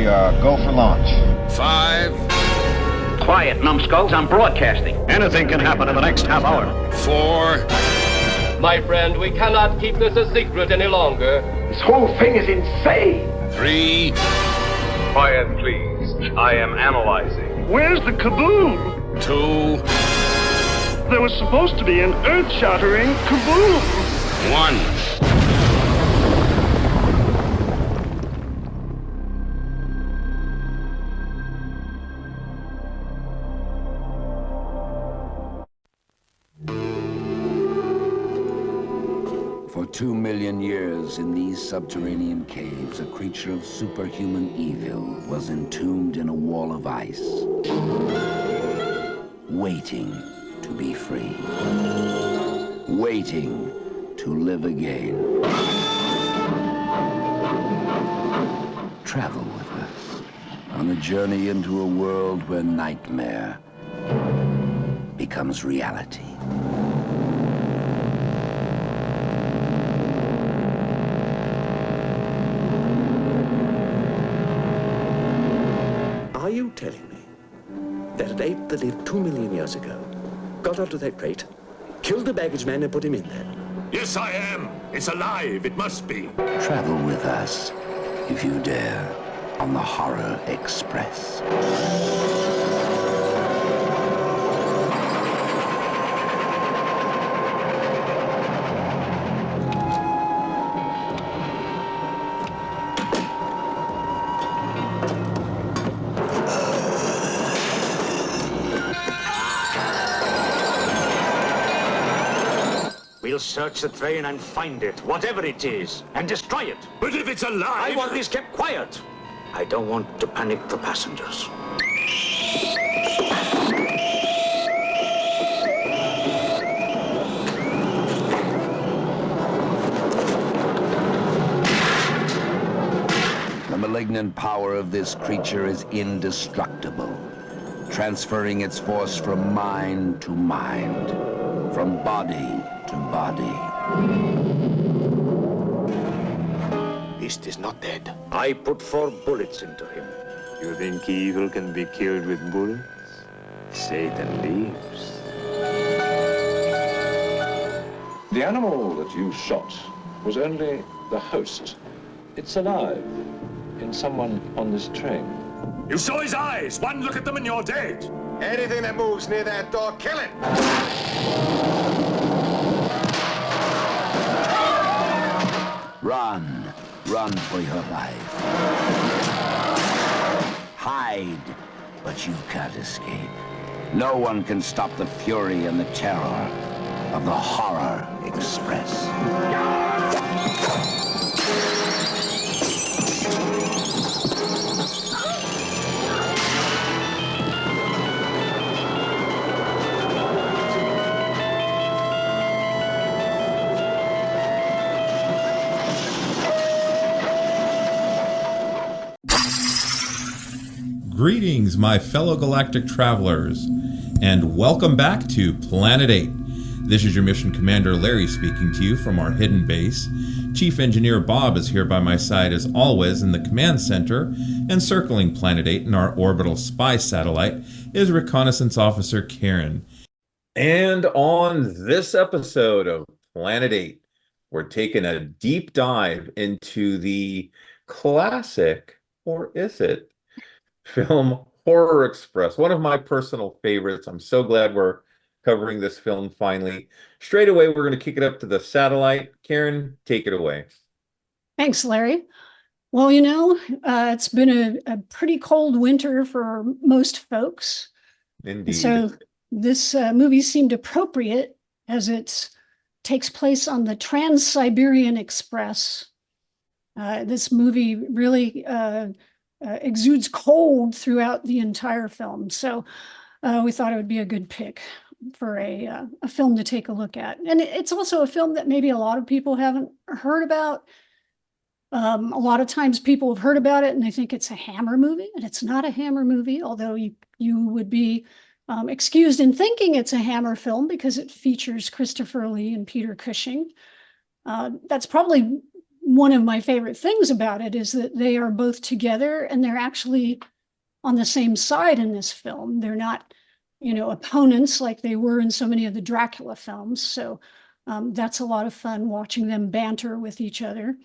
We go for launch. 5. Quiet, numbskulls, I'm broadcasting. Anything can happen in the next half hour. 4. My friend, we cannot keep this a secret any longer. This whole thing is insane. 3. Quiet, please. I am analyzing. Where's the kaboom? 2. There was supposed to be an earth-shattering kaboom. 1. For 2 million years in these subterranean caves, a creature of superhuman evil was entombed in a wall of ice, waiting to be free, waiting to live again. Travel with us on a journey into a world where nightmare becomes reality. Are you telling me that an ape that lived 2 million years ago got onto that crate, killed the baggage man and put him in there? Yes, I am. It's alive. It must be. Travel with us, if you dare, on the Horror Express. We'll search the train and find it, whatever it is, and destroy it. But if it's alive... I want this kept quiet. I don't want to panic the passengers. The malignant power of this creature is indestructible, transferring its force from mind to mind, from body to body. Beast is not dead. I put 4 bullets into him. You think evil can be killed with bullets? Satan lives. The animal that you shot was only the host. It's alive in someone on this train. You saw his eyes. One look at them and you're dead. Anything that moves near that door, kill it! Run. Run for your life. Hide, but you can't escape. No one can stop the fury and the terror of the Horror Express. Greetings, my fellow galactic travelers, and welcome back to Planet 8. This is your mission commander Larry speaking to you from our hidden base. Chief Engineer Bob is here by my side as always in the command center, and circling Planet 8 in our orbital spy satellite is Reconnaissance Officer Karen. And on this episode of Planet 8, we're taking a deep dive into the classic, or is it, film Horror Express, one of my personal favorites. I'm so glad we're covering this film finally. Straight away, we're going to kick it up to the satellite. Karen, take it away. Thanks, Larry. Well, it's been a pretty cold winter for most folks. Indeed. So this movie seemed appropriate as it takes place on the Trans-Siberian Express. This movie really exudes cold throughout the entire film. So we thought it would be a good pick for a film to take a look at. And it's also a film that maybe a lot of people haven't heard about. A lot of times people have heard about it and they think it's a Hammer movie, and it's not a Hammer movie, although you would be excused in thinking it's a Hammer film because it features Christopher Lee and Peter Cushing. That's probably one of my favorite things about it is that they are both together and they're actually on the same side in this film. They're not, opponents like they were in so many of the Dracula films. So that's a lot of fun watching them banter with each other.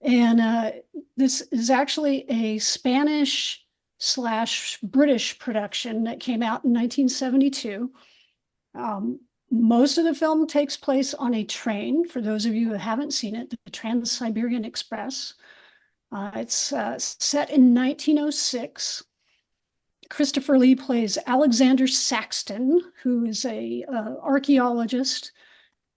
And this is actually a Spanish/British production that came out in 1972. Most of the film takes place on a train. For those of you who haven't seen it, the Trans-Siberian Express. It's set in 1906. Christopher Lee plays Alexander Saxton, who is a archaeologist,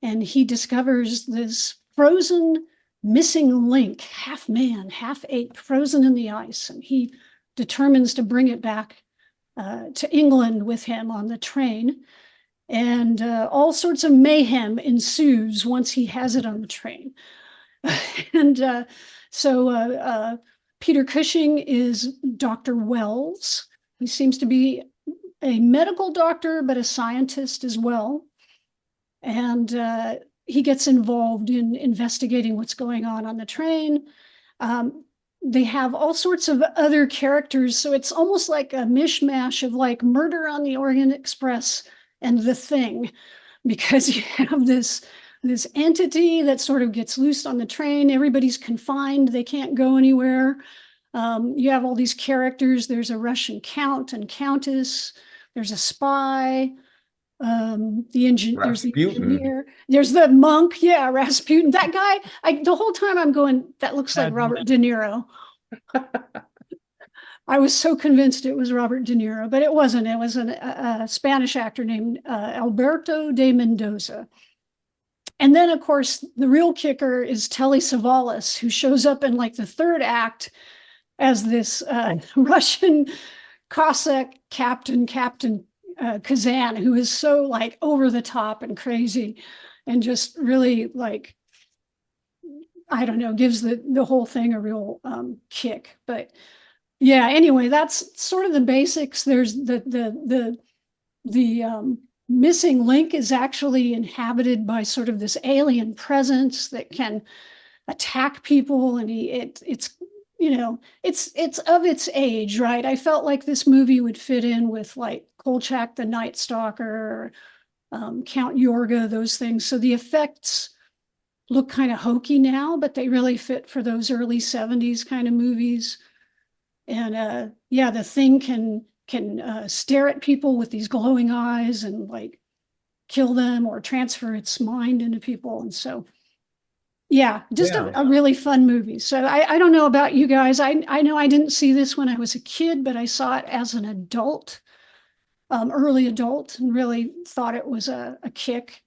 and he discovers this frozen missing link, half man, half ape, frozen in the ice, and he determines to bring it back to England with him on the train. And all sorts of mayhem ensues once he has it on the train. And so Peter Cushing is Dr. Wells. He seems to be a medical doctor, but a scientist as well. And he gets involved in investigating what's going on the train. They have all sorts of other characters. So it's almost like a mishmash of like Murder on the Orient Express and The Thing, because you have this entity that sort of gets loose on the train. Everybody's confined. They can't go anywhere. You have all these characters. There's a Russian Count and Countess. There's a spy. There's the engineer. There's the monk. Yeah, Rasputin. That guy, the whole time I'm going, that looks like Robert De Niro. I was so convinced it was Robert De Niro, but it wasn't. It was a Spanish actor named Alberto de Mendoza. And then, of course, the real kicker is Telly Savalas, who shows up in like the third act as this Russian Cossack captain Kazan, who is so like over the top and crazy and just really like, I don't know, gives the whole thing a real kick. But yeah, anyway, that's sort of the basics. There's the missing link is actually inhabited by sort of this alien presence that can attack people, and it's of its age, right? I felt like this movie would fit in with like Kolchak the Night Stalker, Count Yorga, those things. So the effects look kind of hokey now, but they really fit for those early 70s kind of movies. And yeah, the thing can stare at people with these glowing eyes and like kill them or transfer its mind into people. And so, yeah, just a really fun movie. So I don't know about you guys. I know I didn't see this when I was a kid, but I saw it as an adult, early adult, and really thought it was a kick.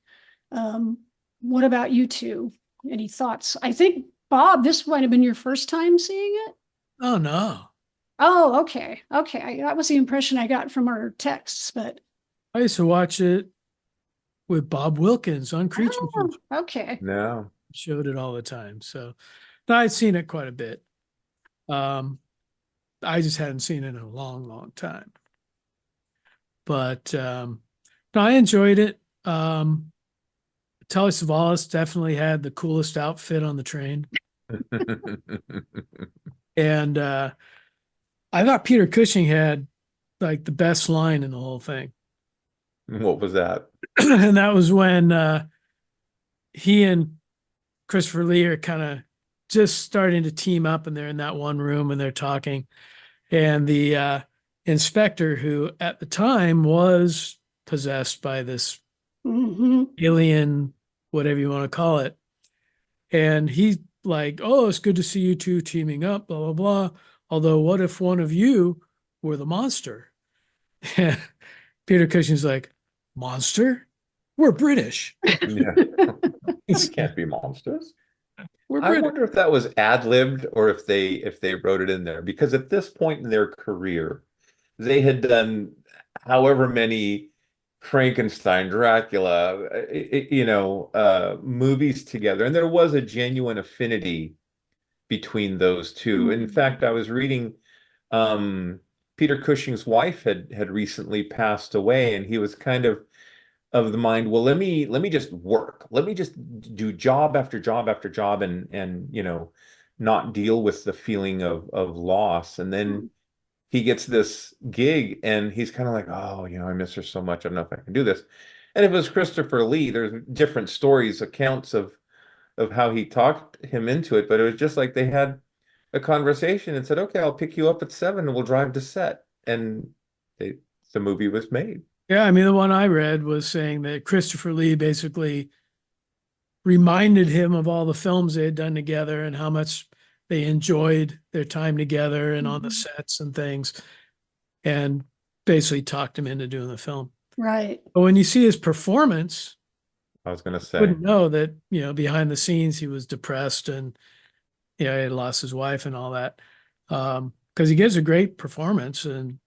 What about you two? Any thoughts? I think, Bob, this might have been your first time seeing it. Oh, no. Oh, okay. That was the impression I got from our texts, but I used to watch it with Bob Wilkins on Creature Feature. Okay. No. Showed it all the time. So I'd seen it quite a bit. I just hadn't seen it in a long, long time. But no, I enjoyed it. Telly Savalas definitely had the coolest outfit on the train. And I thought Peter Cushing had like the best line in the whole thing. What was that? And that was when he and Christopher Lee are kind of just starting to team up, and they're in that one room and they're talking. And the inspector, who at the time was possessed by this alien, whatever you want to call it. And he's like, oh, it's good to see you two teaming up, blah, blah, blah. Although, what if one of you were the monster? And Peter Cushing's like, monster? We're British. Yeah. These can't be monsters. We're I British. wonder if that was ad-libbed or if they wrote it in there, because at this point in their career, they had done however many Frankenstein, Dracula, movies together, and there was a genuine affinity between those two. In fact, I was reading Peter Cushing's wife had recently passed away, and he was kind of of the mind, well, let me just work. Let me just do job after job after job and not deal with the feeling of loss. And then he gets this gig and he's kind of like, oh, I miss her so much. I don't know if I can do this. And if it was Christopher Lee, there's different stories, accounts of how he talked him into it, but it was just like they had a conversation and said, okay, I'll pick you up at 7 and we'll drive to set. And the movie was made. Yeah, I mean, the one I read was saying that Christopher Lee basically reminded him of all the films they had done together and how much they enjoyed their time together and on the sets and things, and basically talked him into doing the film. Right. But when you see his performance, I was going to you say, wouldn't know that, behind the scenes, he was depressed and, he had lost his wife and all that. Because he gives a great performance and,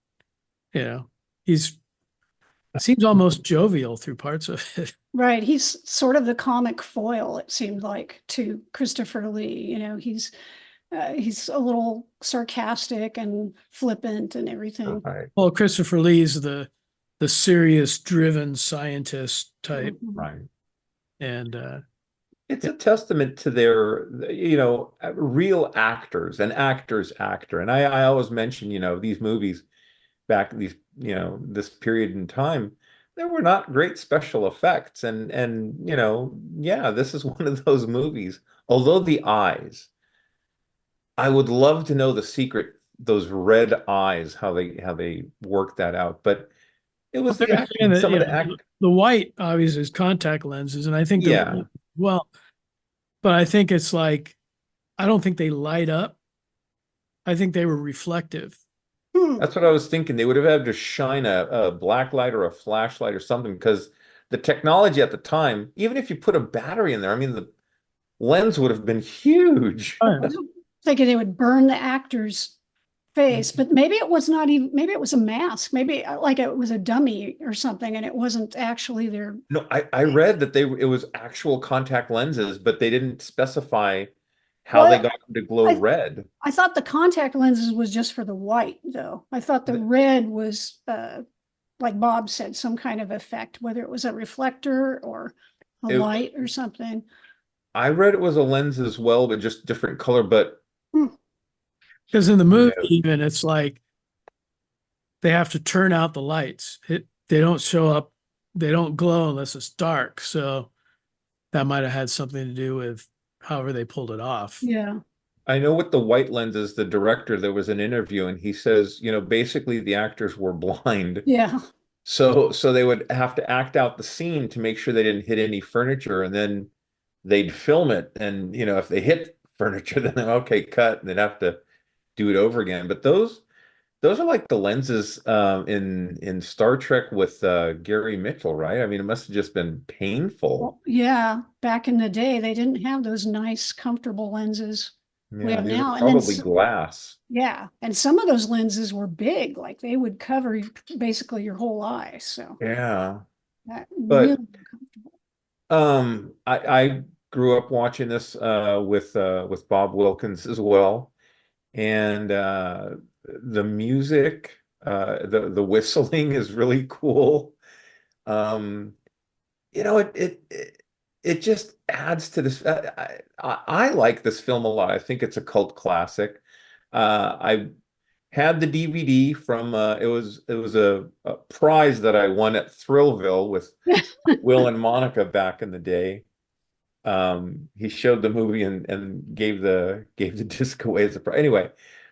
seems almost jovial through parts of it. Right. He's sort of the comic foil, it seemed like, to Christopher Lee. He's a little sarcastic and flippant and everything. right. Well, Christopher Lee's the serious, driven scientist type. Right. And it's a testament to their, real actors, and actors actor. And I always mention, these movies back this period in time, there were not great special effects. And this is one of those movies. Although the eyes, I would love to know the secret, those red eyes, how they worked that out. But it was the acting, some of the act. The white obviously is contact lenses, and I think well, but I think it's like, I don't think they light up. I think they were reflective. That's what I was thinking. They would have had to shine a black light or a flashlight or something, because the technology at the time, even if you put a battery in there, I mean, the lens would have been huge. I was thinking they would burn the actor's face, but maybe it was not even, maybe it was a mask, maybe like it was a dummy or something, and it wasn't actually their. No, I read that it was actual contact lenses, but they didn't specify how they got them to glow red. I thought the contact lenses was just for the white, though. I thought the red was, like Bob said, some kind of effect, whether it was a reflector or a light or something. I read it was a lens as well, but just different color. But because in the movie, even it's like they have to turn out the lights. They don't show up, they don't glow unless it's dark. So that might have had something to do with however they pulled it off. Yeah. I know with the white lenses, the director, there was an interview and he says, basically the actors were blind. Yeah. So they would have to act out the scene to make sure they didn't hit any furniture, and then they'd film it. And, if they hit furniture, then okay, cut, and they'd have to do it over again. But those are like the lenses in Star Trek with Gary Mitchell, right? I mean, it must have just been painful. Well, yeah. Back in the day, they didn't have those nice, comfortable lenses we have now. And probably glass. Yeah. And some of those lenses were big, like they would cover basically your whole eye. So yeah. But really uncomfortable. I grew up watching this with Bob Wilkins as well. And the music, the whistling is really cool. It just adds to this. I like this film a lot. I think it's a cult classic. I had the DVD from it was a prize that I won at Thrillville with Will and Monica back in the day. He showed the movie and gave the disc away as a prize. Anyway,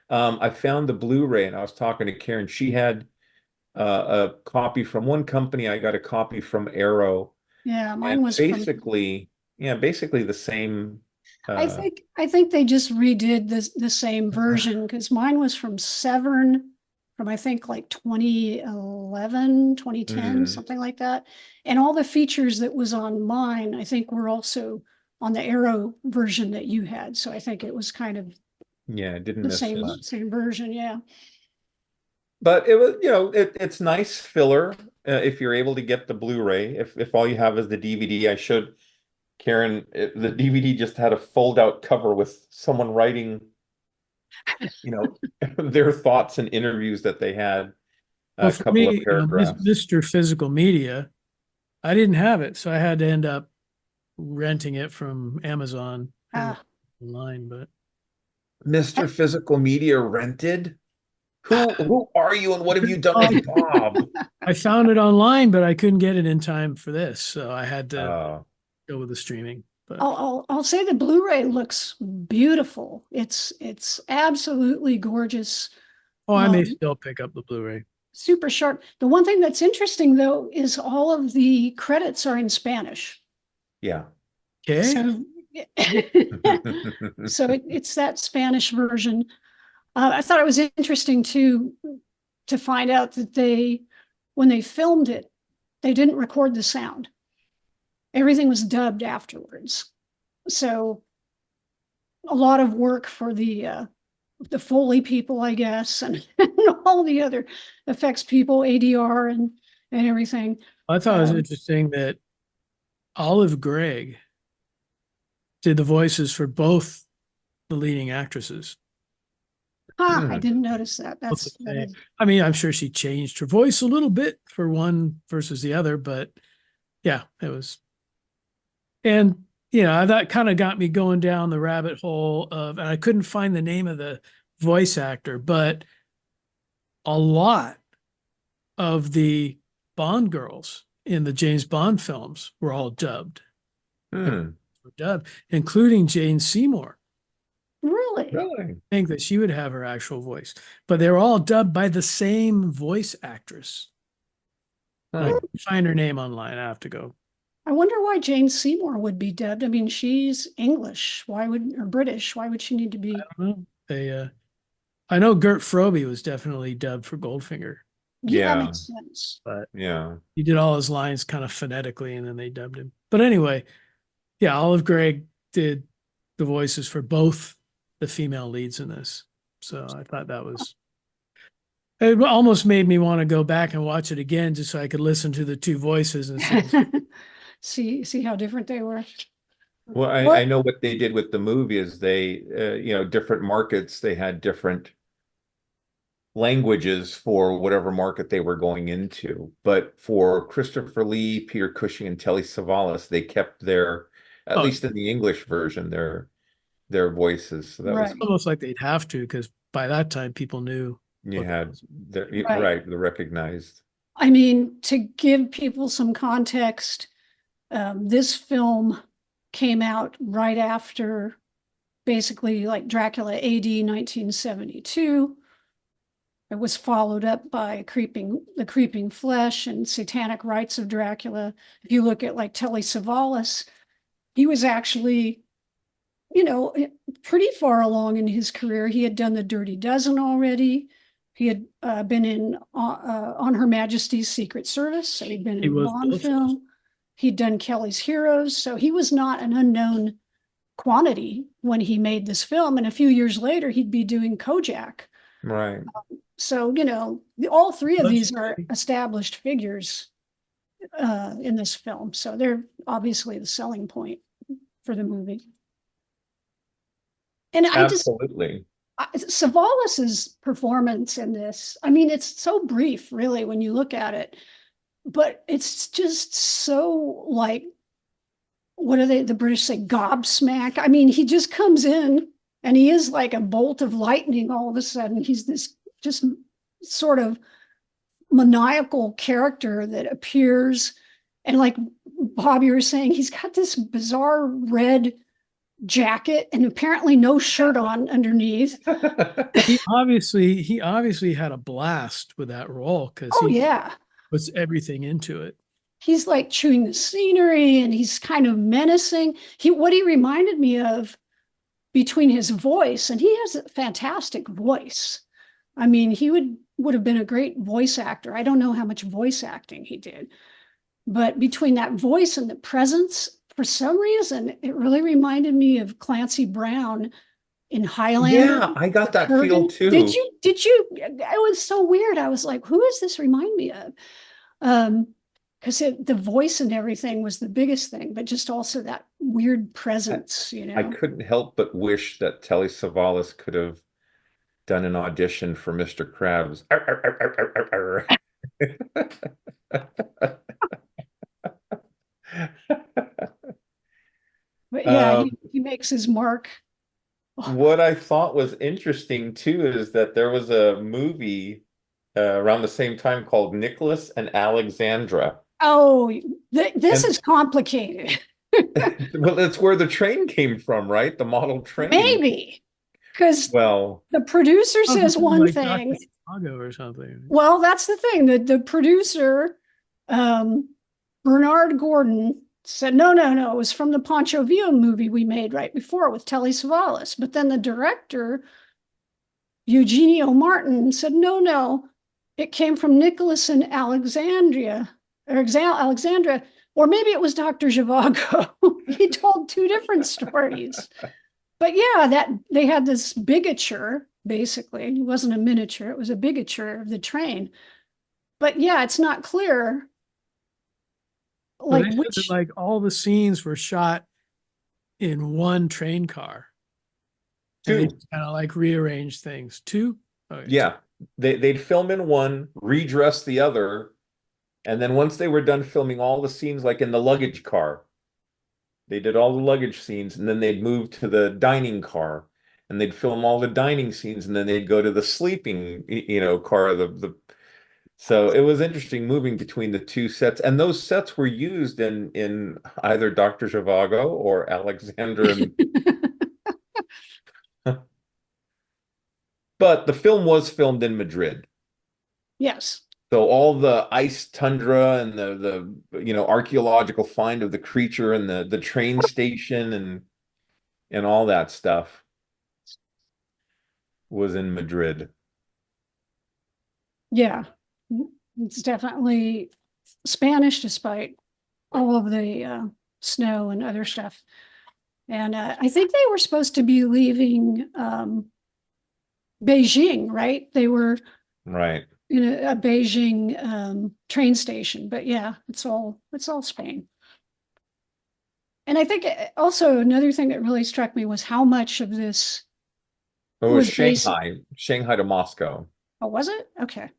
I found the Blu-ray and I was talking to Karen. She had a copy from one company. I got a copy from Arrow. Yeah, mine was basically the same. I think they just redid the same version, because mine was from Severn, from I think like 2011, 2010, something like that. And all the features that was on mine, I think, were also on the Arrow version that you had. So I think it was kind of it didn't the miss much. same version, yeah. But it was, it's nice filler if you're able to get the Blu-ray. If all you have is the DVD, I showed Karen, the DVD just had a fold-out cover with someone writing, their thoughts and interviews that they had. Well, a couple of paragraphs. Mr. Physical Media, I didn't have it, so I had to end up renting it from Amazon online. But Mr. Physical Media rented? Who are you and what have you done with Bob? I found it online, but I couldn't get it in time for this, so I had to go with the streaming. But I'll say the Blu-ray looks beautiful. It's absolutely gorgeous. I may still pick up the Blu-ray. Super sharp. The one thing that's interesting though is all of the credits are in Spanish. Yeah. Okay. So, it's that Spanish version. I thought it was interesting to find out that when they filmed it, they didn't record the sound. Everything was dubbed afterwards. So a lot of work for the Foley people, I guess, and all the other effects people, ADR and everything. I thought it was interesting that Olive Gregg did the voices for both the leading actresses. I didn't notice that. I mean, I'm sure she changed her voice a little bit for one versus the other, but yeah, it was. And, that kind of got me going down the rabbit hole and I couldn't find the name of the voice actor, but a lot of the Bond girls in the James Bond films were all dubbed. Dubbed, including Jane Seymour. Really? Really? I think that she would have her actual voice, but they're all dubbed by the same voice actress. I can find her name online. I have to go. I wonder why Jane Seymour would be dubbed. I mean, she's English. Or British? Why would she need to be? I don't know. I know Gert Frobe was definitely dubbed for Goldfinger. Yeah, that makes sense. But yeah, he did all his lines kind of phonetically, and then they dubbed him. But anyway, yeah, Olive Gregg did the voices for both the female leads in this. So I thought that was. It almost made me want to go back and watch it again just so I could listen to the two voices and see how different they were. Well, I know what they did with the movie is they, different markets, they had different languages for whatever market they were going into. But for Christopher Lee, Peter Cushing, and Telly Savalas, they kept at least in the English version, their voices. So that was almost like they'd have to, because by that time people knew. They're recognized. I mean, to give people some context, this film came out right after basically like Dracula AD 1972. It was followed up by The Creeping Flesh and Satanic Rites of Dracula. If you look at like Telly Savalas, he was actually, pretty far along in his career. He had done The Dirty Dozen already. He had been in On Her Majesty's Secret Service. So he'd been in a Bond film. He'd done Kelly's Heroes. So he was not an unknown quantity when he made this film. And a few years later, he'd be doing Kojak. Right. So, all three of these are established figures in this film. So they're obviously the selling point for the movie. And Absolutely. Savalas's performance in this, I mean, it's so brief, really, when you look at it, but it's just so like, what do the British say, gobsmack? I mean, he just comes in and he is like a bolt of lightning all of a sudden. He's this just sort of maniacal character that appears, and like Bob, you were saying, he's got this bizarre red jacket and apparently no shirt on underneath. he obviously had a blast with that role because he puts everything into it. He's like chewing the scenery and he's kind of menacing. What he reminded me of between his voice, and he has a fantastic voice. I mean, he would have been a great voice actor. I don't know how much voice acting he did, but between that voice and the presence, for some reason, it really reminded me of Clancy Brown in Highlander. Yeah, I got that feel too. Did you? It was so weird. I was like, who does this remind me of? Because the voice and everything was the biggest thing, but just also that weird presence, I couldn't help but wish that Telly Savalas could have done an audition for Mr. Krabs. Yeah, he makes his mark. What I thought was interesting too is that there was a movie around the same time called Nicholas and Alexandra. Oh, this And is complicated. well, that's where the train came from, right? The model train. Maybe because Well, the producer says one like thing. Dr. Chicago or something. Well, that's the thing. The producer, Bernard Gordon, said, no, it was from the Pancho Villa movie we made right before with Telly Savalas. But then the director, Eugenio Martin, said, no, it came from Nicholas and Alexandria, or Alexandra, or maybe it was Dr. Zhivago. He told two different stories. But yeah, that they had this bigature, basically. It wasn't a miniature, it was a bigature of the train. But yeah, it's not clear. Like which, like all the scenes were shot in one train car. And they kind of like rearrange things. Two? Oh, yeah. They'd film in one, redress the other, and then once they were done filming all the scenes, like in the luggage car, they did all the luggage scenes, and then they'd move to the dining car, and they'd film all the dining scenes, and then they'd go to the sleeping, car. So it was interesting moving between the two sets, and those sets were used in either Dr. Zhivago or Alexandra. But the film was filmed in Madrid. Yes. So all the ice tundra and the archaeological find of the creature and the train station and all that stuff was in Madrid. Yeah. It's definitely Spanish despite all of the snow and other stuff. And I think they were supposed to be leaving Beijing, right? They were right in a Beijing train station, but yeah, it's all Spain. And I think also another thing that really struck me was how much of this was Shanghai to Moscow. Oh, was it? Okay.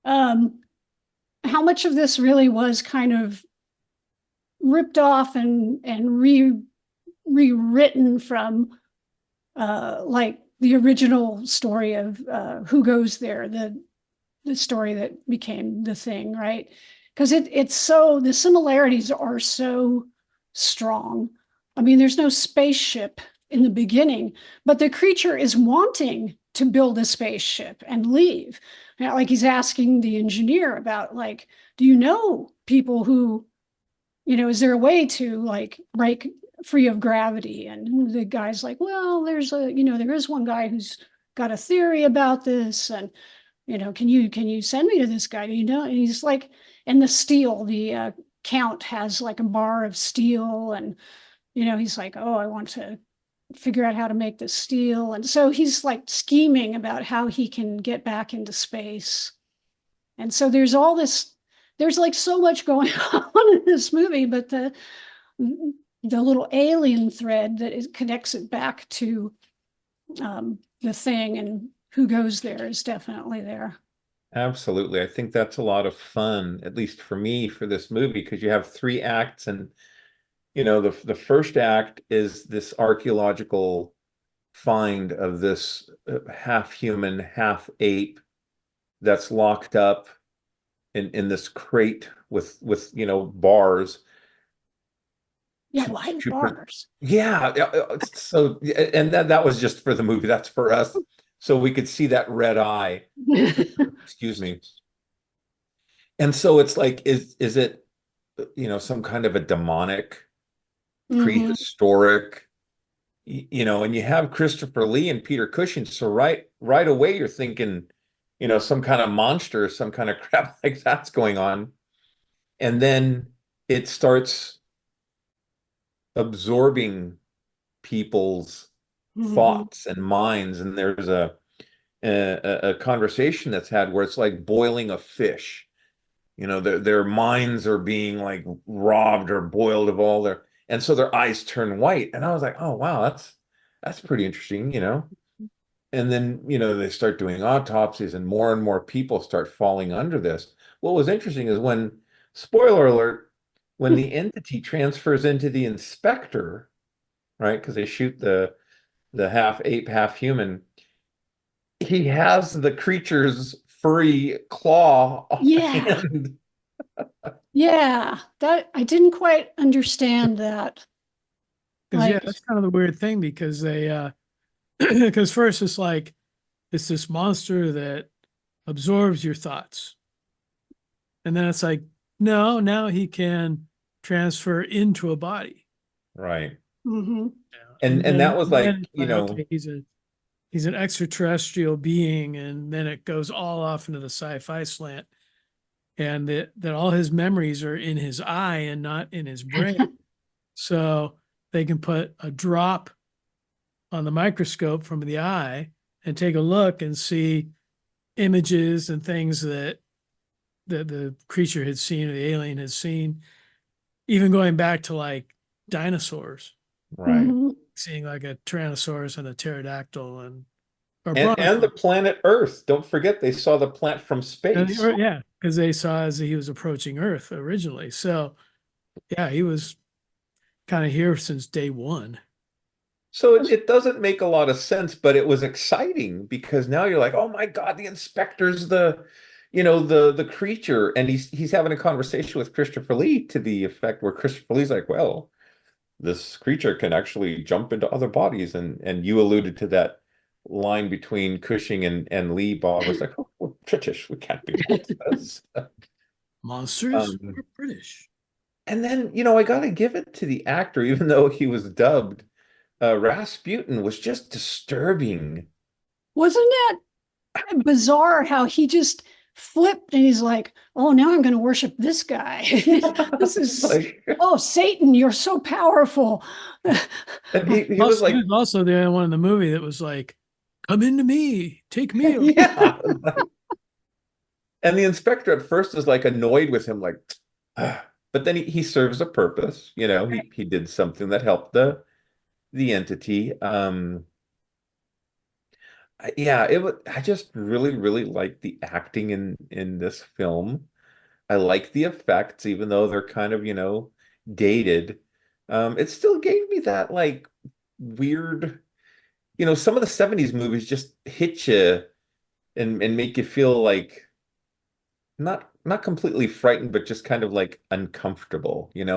How much of this really was kind of ripped off and rewritten from like the original story of Who Goes There, the story that became The Thing, right? Because it's so, the similarities are so strong. I mean, there's no spaceship in the beginning, but the creature is wanting to build a spaceship and leave. Like he's asking the engineer about, like, do you know people who, is there a way to like break free of gravity? And the guy's like, well, there is one guy who's got a theory about this, and can you send me to this guy? And he's like, and the steel, the Count has like a bar of steel, and he's like, oh, I want to figure out how to make this steel. And so he's like scheming about how he can get back into space. And so there's like so much going on in this movie, but the little alien thread that connects it back to The Thing and Who Goes There is definitely there. Absolutely. I think that's a lot of fun, at least for me, for this movie, because you have 3 acts, and the first act is this archaeological find of this half human, half ape that's locked up in this crate with bars. Yeah, why the bars? Yeah. So, and that was just for the movie. That's for us, so we could see that red eye. Excuse me. And so it's like, is it some kind of a demonic, prehistoric, and you have Christopher Lee and Peter Cushing, so right away you're thinking some kind of monster, some kind of crap like that's going on. And then it starts absorbing people's thoughts and minds, and there's a conversation that's had where it's like boiling a fish. Their minds are being like robbed or boiled of all their, and so their eyes turn white. And I was like, oh wow, that's pretty interesting. And then they start doing autopsies, and more people start falling under this. What was interesting is spoiler alert, when the entity transfers into the inspector, right? Because they shoot the half ape, half human. He has the creature's furry claw Yeah. hand. Yeah, that I didn't quite understand that. Because yeah, Like, that's kind of the weird thing because they because first it's like it's this monster that absorbs your thoughts. And then it's like, no, now he can transfer into a body. Right. mhm. And that was then like, it's like, okay, he's an extraterrestrial being, and then it goes all off into the sci-fi slant. And that all his memories are in his eye and not in his brain. So they can put a drop on the microscope from the eye and take a look and see images and things that the creature had seen or the alien had seen, even going back to like dinosaurs, right. Mhm. seeing like a Tyrannosaurus and a pterodactyl and or And the brontosaurus. planet Earth. Don't forget they saw the plant from space. Yeah, because they saw as he was approaching Earth originally. So yeah, he was kind of here since day one. So it doesn't make a lot of sense, but it was exciting because now you're like, oh my God, the inspector's the creature, and he's having a conversation with Christopher Lee to the effect where Christopher Lee's like, well, this creature can actually jump into other bodies, and you alluded to that line between Cushing and Lee. Bob was like, oh, we're British, we can't be like this. Monsters are British. And then, I got to give it to the actor, even though he was dubbed. Rasputin was just disturbing. Wasn't that bizarre how he just flipped and he's like, oh, now I'm going to worship this guy. This is like, oh, Satan, you're so powerful. And he was like, he was also the only one in the movie that was like, come into me, take me. yeah. And the inspector at first is like annoyed with him, like, but then he serves a purpose. He did something that helped the entity. Yeah, I just really, really like the acting in this film. I like the effects, even though they're kind of, dated. It still gave me that like weird, some of the 70s movies just hit you and make you feel like not completely frightened, but just kind of like uncomfortable, in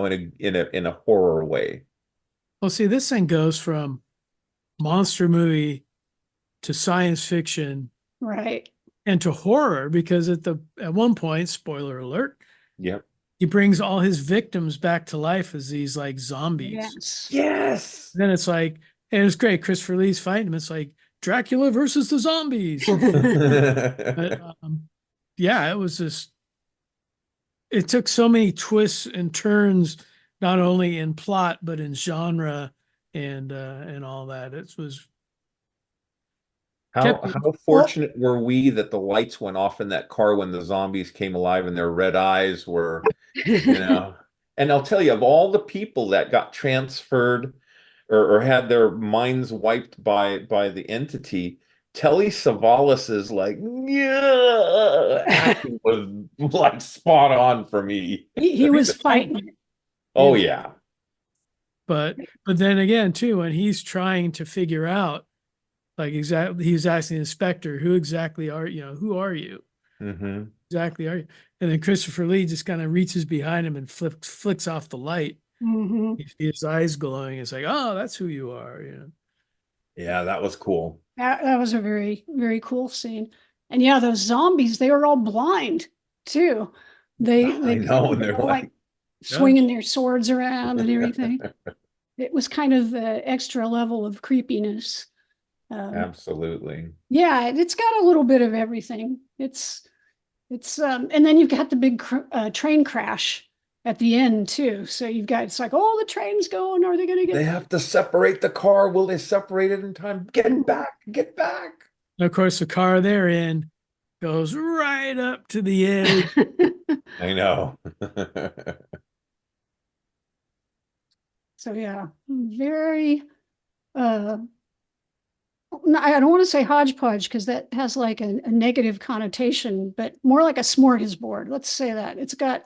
a horror way. Well, see, this thing goes from monster movie to science fiction, right, and to horror because at one point, spoiler alert, yep, he brings all his victims back to life as these like zombies. Yes. Then it's like, and it's great. Christopher Lee's fighting him. It's like Dracula versus the zombies. But yeah, it was just. It took so many twists and turns, not only in plot but in genre and all that. It was how fortunate were we that the lights went off in that car when the zombies came alive and their red eyes were, And I'll tell you, of all the people that got transferred or had their minds wiped by the entity, Telly Savalas is like, yeah, acting was like spot on for me. He was fighting. Oh yeah. But then again, too, when he's trying to figure out, like exactly, he's asking the inspector, who exactly are who are you? Mm-hmm. Exactly are you? And then Christopher Lee just kind of reaches behind him and flicks off the light. Mm-hmm. You see his eyes glowing. It's like, oh, that's who you are. Yeah, that was cool. That was a very, very cool scene. And yeah, those zombies, they were all blind too. They I know, and they're like swinging their swords around and everything. It was kind of the extra level of creepiness. Absolutely. Yeah, it's got a little bit of everything. It's and then you've got the big train crash at the end too. So it's like, oh, the train's going. Are they going to get? They have to separate the car. Will they separate it in time? Get back! Get back! And of course, the car they're in goes right up to the edge. I know. So yeah, very. I don't want to say hodgepodge because that has like a negative connotation, but more like a smorgasbord. Let's say that. It's got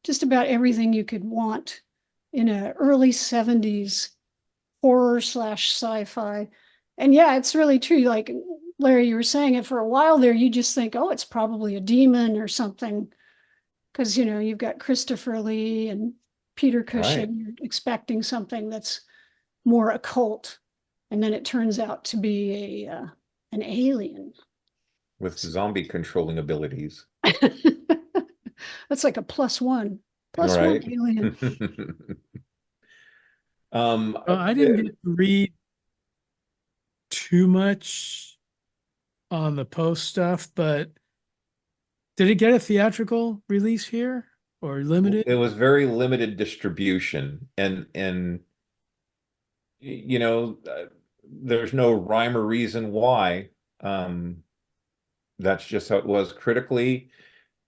just about everything you could want in a early 70s horror slash sci-fi. And yeah, it's really true. Like Larry, you were saying it for a while there, you just think, oh, it's probably a demon or something. Because, you know, you've got Christopher Lee and Peter Cushing, Right. you're expecting something that's more occult. And then it turns out to be an alien. With zombie controlling abilities. That's like a +1. Plus Right. one alien. I didn't get to read too much on the Post stuff, but did it get a theatrical release here or limited? It was very limited distribution, and you know, there's no rhyme or reason why. That's just how it was. Critically,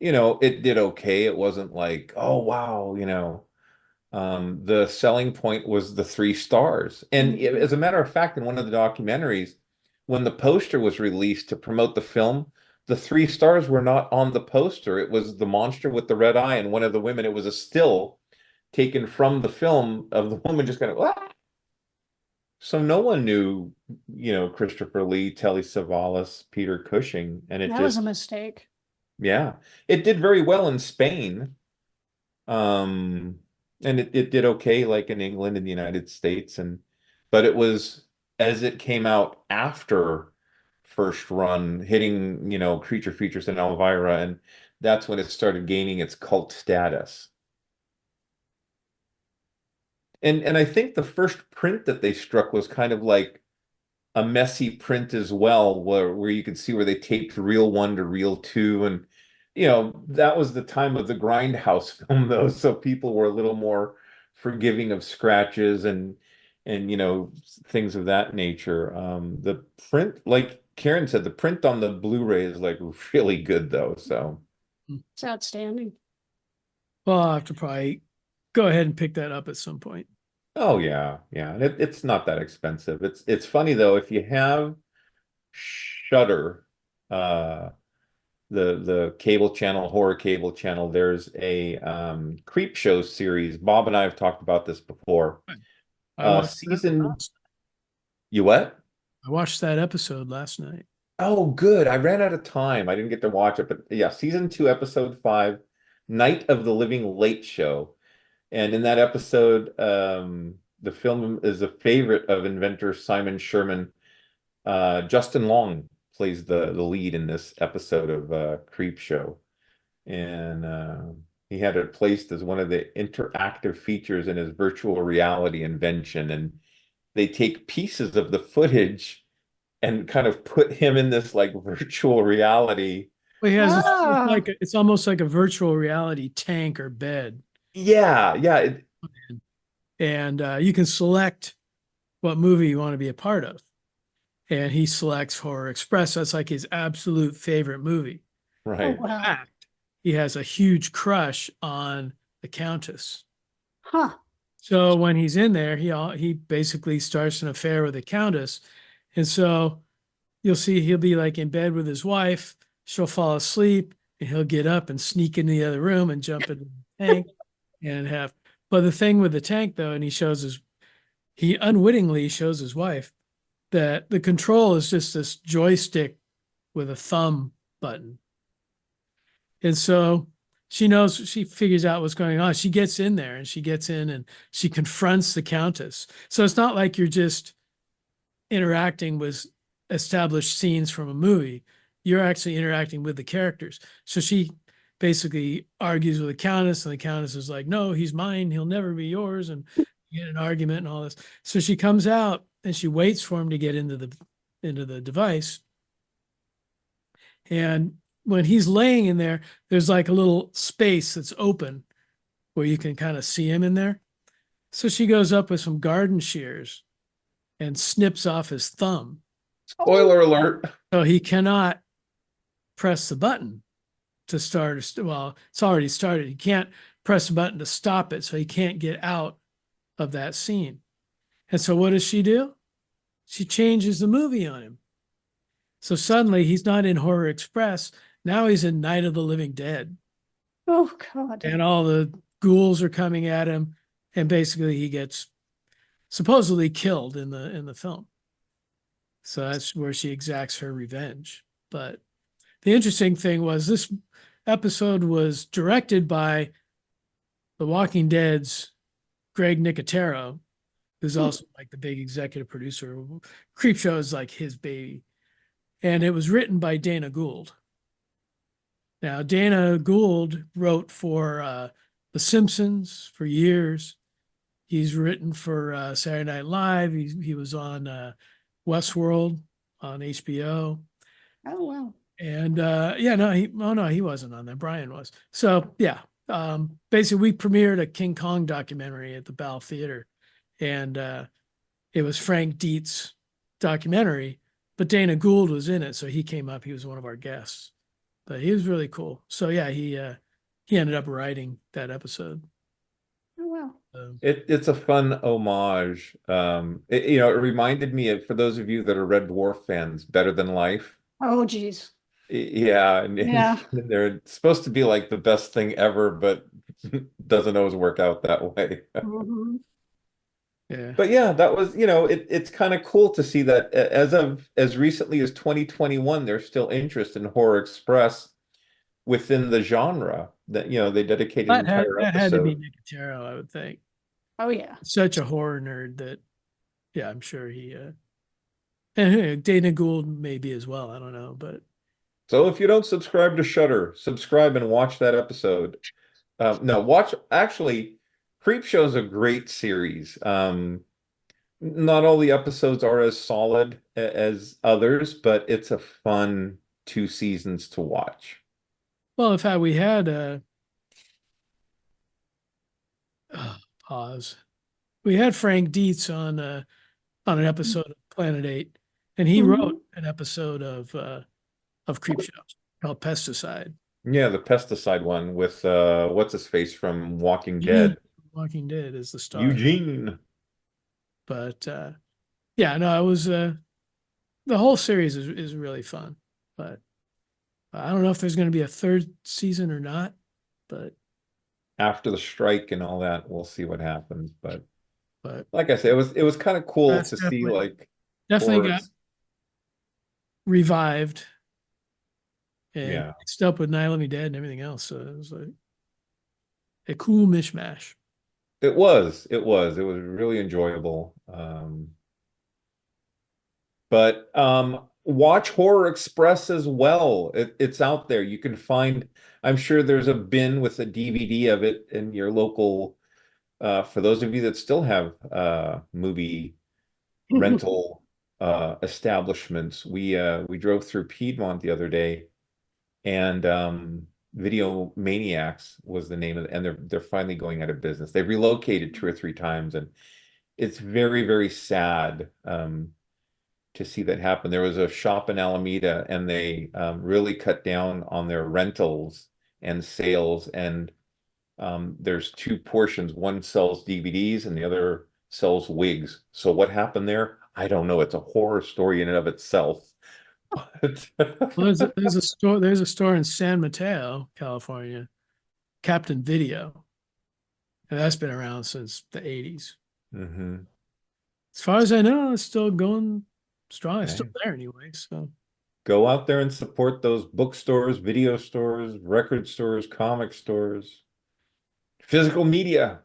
you know, it did okay. It wasn't like, oh wow, you know. The selling point was the 3 stars. And as a matter of fact, in one of the documentaries, when the poster was released to promote the film, the 3 stars were not on the poster. It was the monster with the red eye, and one of the women, it was a still taken from the film of the woman just kind of, ah! So no one knew, you know, Christopher Lee, Telly Savalas, Peter Cushing, and it That was just, a mistake. yeah, it did very well in Spain. And it did okay, like in England and the United States, but it was as it came out after first run, hitting, you know, Creature Features and Elvira, and that's when it started gaining its cult status. And I think the first print that they struck was kind of like a messy print as well, where you could see where they taped reel 1 to reel 2, and you know, that was the time of the grindhouse film though, so people were a little more forgiving of scratches and you know, things of that nature. The print, like Karen said, the print on the Blu-ray is like really good though, so It's outstanding. Well, I'll have to probably go ahead and pick that up at some point. oh yeah, yeah. And it's not that expensive. It's funny though, if you have Shudder, the cable channel, horror cable channel, there's a Creep Show series. Bob and I have talked about this before. I watched Season, you what? I watched that episode last night. Oh, good. I ran out of time. I didn't get to watch it, but yeah, season 2, episode 5, Night of the Living Late Show. And in that episode, the film is a favorite of inventor Simon Sherman. Justin Long plays the lead in this episode of Creep Show. And he had it placed as one of the interactive features in his virtual reality invention. And they take pieces of the footage and kind of put him in this like virtual reality. Well, he has it's almost like a virtual reality tank or bed. Yeah, yeah. And you can select what movie you want to be a part of. And he selects Horror Express. That's like his absolute favorite movie. Right. Oh, wow. In fact, he has a huge crush on the Countess. Huh. So when he's in there, he basically starts an affair with the Countess. And so you'll see he'll be like in bed with his wife. She'll fall asleep and he'll get up and sneak into the other room and jump into the tank and have. But the thing with the tank, though, and he unwittingly shows his wife that the control is just this joystick with a thumb button. And so she figures out what's going on. She gets in there and she gets in and she confronts the Countess. So it's not like you're just interacting with established scenes from a movie. You're actually interacting with the characters. So she basically argues with the Countess, and the Countess is like, no, he's mine. He'll never be yours. And get an argument and all this. So she comes out and she waits for him to get into the device. And when he's laying in there, there's like a little space that's open where you can kind of see him in there. So she goes up with some garden shears and snips off his thumb. Spoiler alert. So he cannot press the button to start. Well, it's already started. He can't press the button to stop it. So he can't get out of that scene. And so what does she do? She changes the movie on him. So suddenly he's not in Horror Express. Now he's in Night of the Living Dead. Oh, God. And all the ghouls are coming at him. And basically he gets supposedly killed in the film. So that's where she exacts her revenge. But the interesting thing was this episode was directed by The Walking Dead's Greg Nicotero, who's also like the big executive producer. Creepshow is like his baby. And it was written by Dana Gould. Now, Dana Gould wrote for The Simpsons for years. He's written for Saturday Night Live. He was on Westworld on HBO. Oh, wow. And he wasn't on that. Brian was. So yeah, basically we premiered a King Kong documentary at the Bell Theater, and it was Frank Dietz' documentary, but Dana Gould was in it, so he came up. He was one of our guests, but he was really cool. So yeah, he ended up writing that episode. Oh wow. It's a fun homage. It reminded me of, for those of you that are Red Dwarf fans, Better Than Life. Oh geez. Yeah, and they're supposed to be like the best thing ever, but doesn't always work out that way. Mm-hmm. Yeah. But yeah, that was, it's kind of cool to see that as recently as 2021, there's still interest in Horror Express within the genre. That they dedicated an entire that had to be episode. Nicotero, I would think. Oh yeah. Such a horror nerd that, yeah, I'm sure he and Dana Gould maybe as well. I don't know, but So if you don't subscribe to Shudder, subscribe and watch that episode. Actually, Creepshow is a great series. Not all the episodes are as solid as others, but it's a fun 2 seasons to watch. well, in fact, we had pause. We had Frank Dietz on an episode of Planet 8, and he wrote an episode of Creepshow called Pesticide. Yeah, the pesticide one with what's his face from Walking Eugene Dead. Walking Dead is the star. Eugene. But yeah, no, it was the whole series is really fun. But I don't know if there's going to be a 3rd season or not. But After the strike and all that, we'll see what happens. But like I said, it was kind of cool to see definitely got revived and mixed up with Night of the Living Dead and everything else. So it was like a cool mishmash. It was really enjoyable. But watch Horror Express as well. It's out there. You can find, I'm sure there's a bin with a DVD of it in your local, for those of you that still have movie rental establishments. We drove through Piedmont the other day, and Video Maniacs was the name of it, and they're finally going out of business. They've relocated 2 or 3 times, and it's very, very sad to see that happen. There was a shop in Alameda, and they really cut down on their rentals and sales, and there's 2 portions. One sells DVDs and the other sells wigs. So what happened there? I don't know. It's a horror story in and of itself. Well, there's a store in San Mateo, California, Captain Video, and that's been around since the 80s. Mm-hmm. As far as I know, it's still going strong. It's still there anyway. So go out there and support those bookstores, video stores, record stores, comic stores, physical media.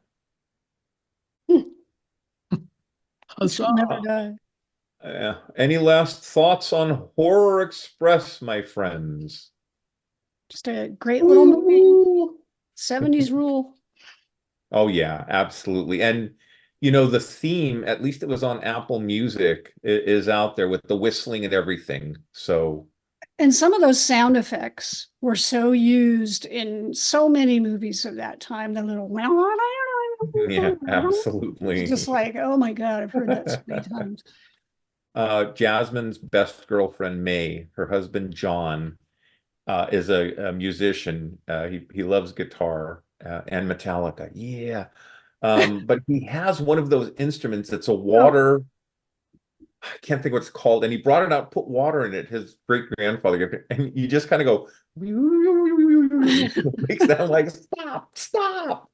Never die. Yeah. Any last thoughts on Horror Express, my friends? Just a great little movie. 70s rule. Oh yeah, absolutely. And the theme, at least it was on Apple Music, is out there with the whistling and everything. So, and some of those sound effects were so used in so many movies of that time. The little yeah, absolutely. It's just like, oh my God, I've heard that so many times. Jasmine's best girlfriend, May, her husband, John, is a musician. He loves guitar and Metallica. Yeah. But he has one of those instruments that's a water, I can't think what it's called. And he brought it out, put water in it, his great grandfather, and you just kind of go, makes that like, stop.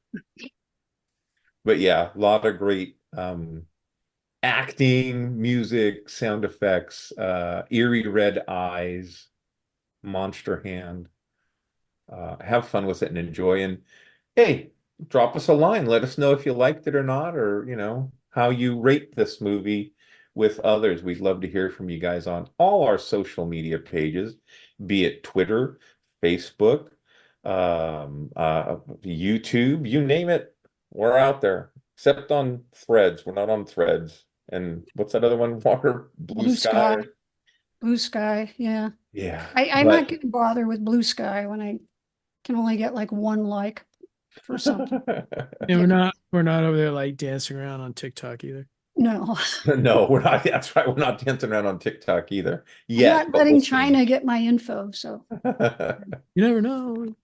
But yeah, a lot of great acting, music, sound effects, eerie red eyes, monster hand. Have fun with it and enjoy. And hey, drop us a line. Let us know if you liked it or not, or how you rate this movie with others. We'd love to hear from you guys on all our social media pages, be it Twitter, Facebook, YouTube, you name it, we're out there. Except on Threads. We're not on Threads. And what's that other one? Walker? Blue Sky? Blue Sky, yeah. Yeah. I'm not going to bother with Blue Sky when I can only get like one like for something. And we're not over there like dancing around on TikTok either. No. No, we're not. That's right. We're not dancing around on TikTok either. Yeah. I'm not letting China get my info, so. You never know.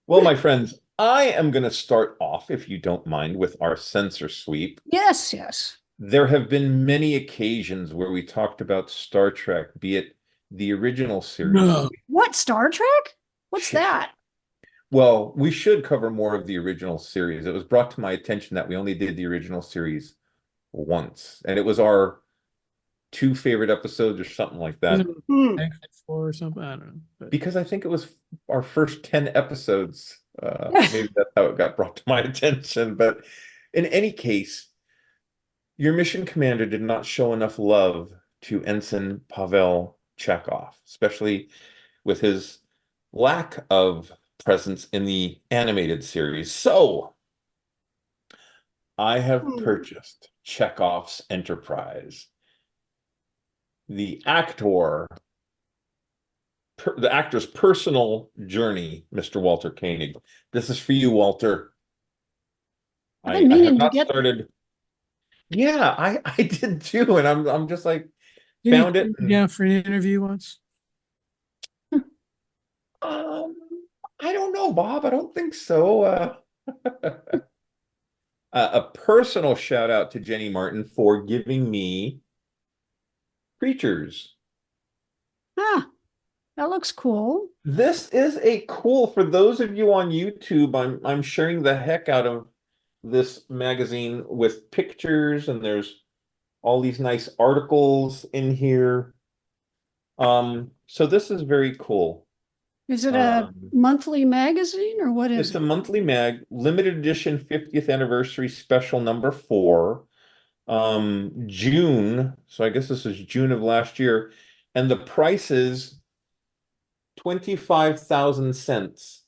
Well, my friends, I am going to start off, if you don't mind, with our censor sweep. Yes, yes. There have been many occasions where we talked about Star Trek, be it the original series. No. What, Star Trek? What's that? Well, we should cover more of the original series. It was brought to my attention that we only did the original series once, and it was our 2 favorite episodes or something like that. 4 or something, I don't know. But... Because I think it was our first 10 episodes. Maybe that's how it got brought to my attention. But in any case, your mission commander did not show enough love to Ensign Pavel Chekhov, especially with his lack of presence in the animated series. So I have purchased Chekhov's Enterprise. The actor's personal journey, Mr. Walter Koenig. This is for you, Walter. I have not started. Yeah, I did too, and I'm just like found it. Yeah, for an interview once. I don't know, Bob. I don't think so. A personal shout out to Jenny Martin for giving me Creatures. Ah, that looks cool. This is a cool, for those of you on YouTube, I'm sharing the heck out of this magazine with pictures, and there's all these nice articles in here. So this is very cool. Is it a monthly magazine or what is it? It's a monthly mag, limited edition 50th anniversary special number 4. June, so I guess this is June of last year, and the price is 25,000 cents.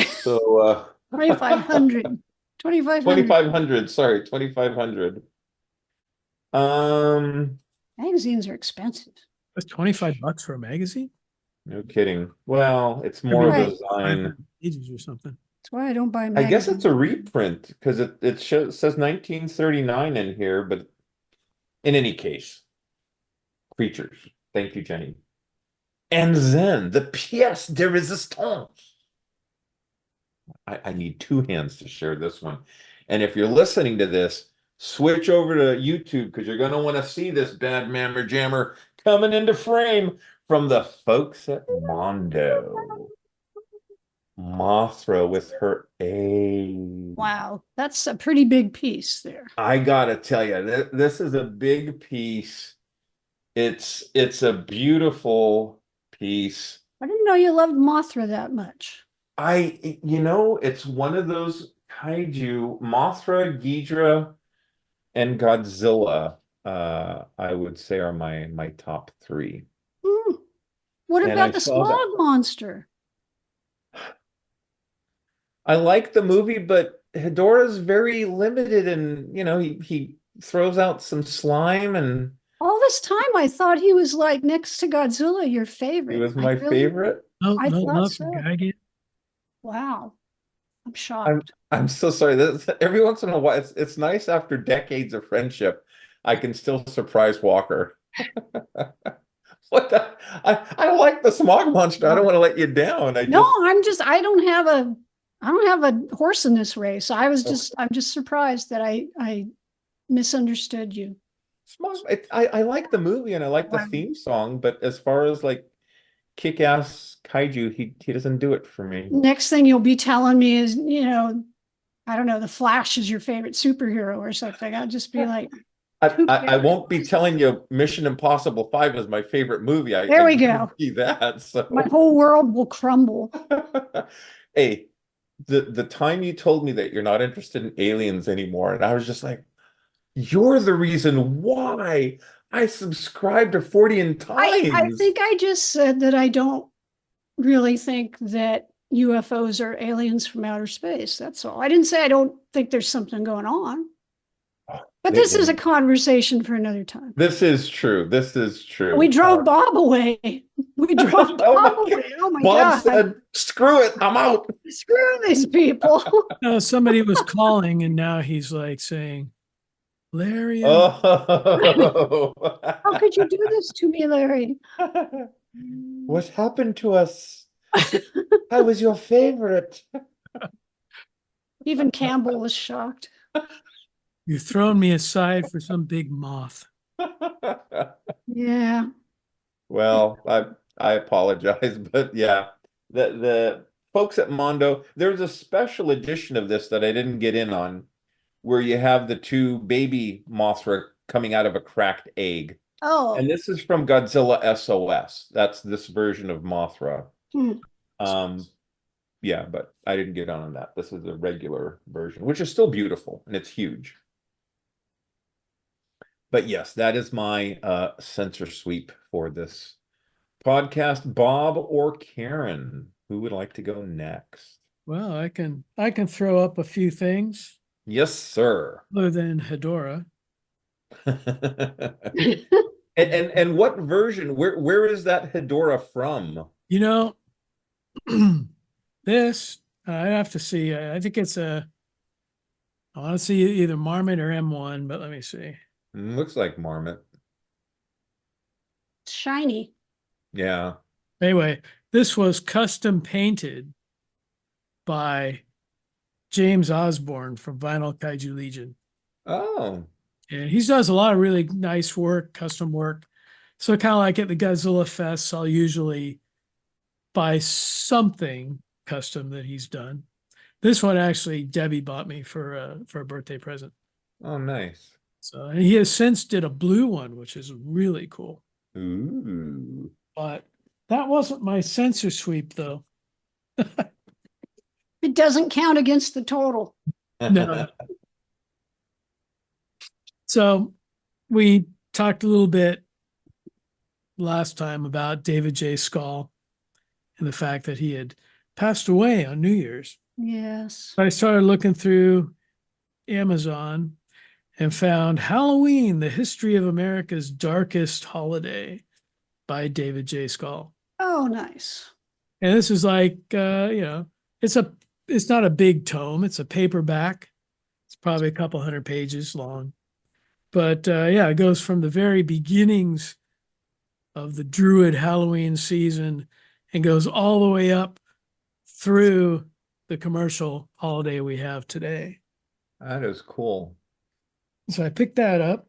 So 2,500. 2,500, sorry, 2,500. Magazines are expensive. That's $25 for a magazine? No kidding. Well, it's more of a design. Pages or something. That's why I don't buy magazines. I guess it's a reprint because it says 1939 in here, but in any case, Creatures. Thank you, Jenny. And then the pièce de résistance. I need 2 hands to share this one. And if you're listening to this, switch over to YouTube because you're going to want to see this bad mammer jammer coming into frame from the folks at Mondo. Mothra with her A. Wow, that's a pretty big piece there. I gotta tell you, this is a big piece. It's a beautiful piece. I didn't know you loved Mothra that much. It's one of those kaiju, Mothra, Ghidra, and Godzilla, I would say are my top 3. What about the smog monster? I like the movie, but Hedorah's very limited, and he throws out some slime, and all this time I thought he was like next to Godzilla, your favorite. He was my favorite. I thought so. Geigen. Wow, I'm shocked. I'm so sorry. Every once in a while, it's nice after decades of friendship, I can still surprise Walker. What the? I like the smog monster. I don't want to let you down. I don't have a horse in this race. I'm just surprised that I misunderstood you. Smog. I like the movie and I like the theme song, but as far as like kick-ass kaiju, he doesn't do it for me. Next thing you'll be telling me is, I don't know, the Flash is your favorite superhero or something. I'll just be like, I won't be telling you Mission Impossible 5 is my favorite movie. There we go. See that. So My whole world will crumble. hey, the time you told me that you're not interested in aliens anymore, and I was just like, you're the reason why I subscribed to 40 Times. I think I just said that I don't really think that UFOs are aliens from outer space. That's all. I didn't say I don't think there's something going on. But this is a conversation for another time. This is true. This is true. We drove Bob away. We drove Bob away. Oh my Bob God. said, screw it, I'm out. Screw these people. No, somebody was calling and now he's like saying, Larry. Oh. How could you do this to me, Larry? What happened to us? I was your favorite. Even Campbell was shocked. You've thrown me aside for some big moth. Yeah. Well, I apologize, but yeah, the folks at Mondo, there's a special edition of this that I didn't get in on, where you have the two baby Mothra coming out of a cracked egg. Oh. And this is from Godzilla SOS. That's this version of Mothra. Yeah, but I didn't get on that. This is a regular version, which is still beautiful and it's huge. But yes, that is my censor sweep for this podcast. Bob or Karen, who would like to go next? Well, I can throw up a few things. Yes, sir. Other than Hedora. and what version? Where is that Hedora from? You know, this I have to see. I think it's I want to see either Marmot or M1, but let me see. Looks like Marmot. Shiny. Yeah. Anyway, this was custom painted by James Osborne from Vinyl Kaiju Legion. Oh. And he does a lot of really nice work, custom work. So kind of like at the Godzilla Fest, I'll usually buy something custom that he's done. This one actually Debbie bought me for a birthday present. Oh, nice. So and he has since did a blue one, which is really cool. Ooh. But that wasn't my censor sweep, though. It doesn't count against the total. No. So we talked a little bit last time about David J. Scull and the fact that he had passed away on New Year's. Yes. So I started looking through Amazon and found Halloween, the History of America's Darkest Holiday by David J. Scull. Oh, nice. And this is like, it's not a big tome. It's a paperback. It's probably a couple hundred pages long. But it goes from the very beginnings of the Druid Halloween season and goes all the way up through the commercial holiday we have today. That is cool. So I picked that up.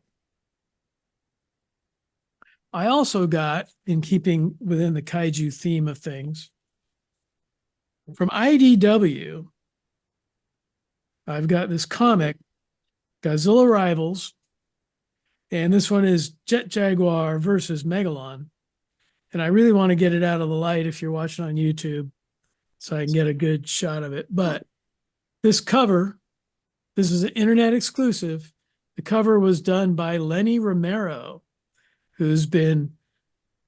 I also got, in keeping within the kaiju theme of things, from IDW, I've got this comic, Godzilla Rivals, and this one is Jet Jaguar versus Megalon. And I really want to get it out of the light if you're watching on YouTube so I can get a good shot of it. But this cover, this is an internet exclusive. The cover was done by Lenny Romero, who's been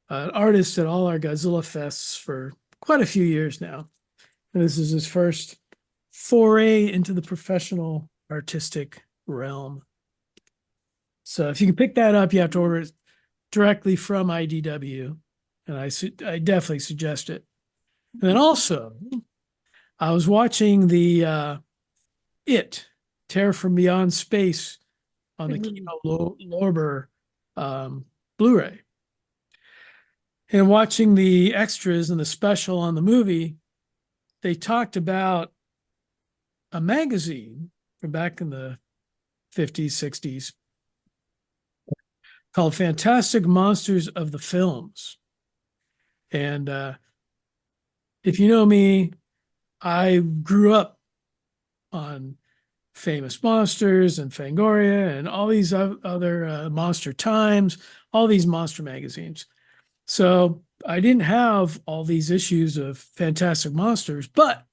an artist at all our Godzilla fests for quite a few years now. And this is his first foray into the professional artistic realm. So if you can pick that up, you have to order it directly from IDW. And I definitely suggest it. And then also, I was watching the Terror from Beyond Space on the Kino Lorber Blu-ray. And watching the extras and the special on the movie, they talked about a magazine from back in the 50s, 60s called Fantastic Monsters of the Films. And if you know me, I grew up on Famous Monsters and Fangoria and all these other Monster Times, all these monster magazines. So I didn't have all these issues of Fantastic Monsters, but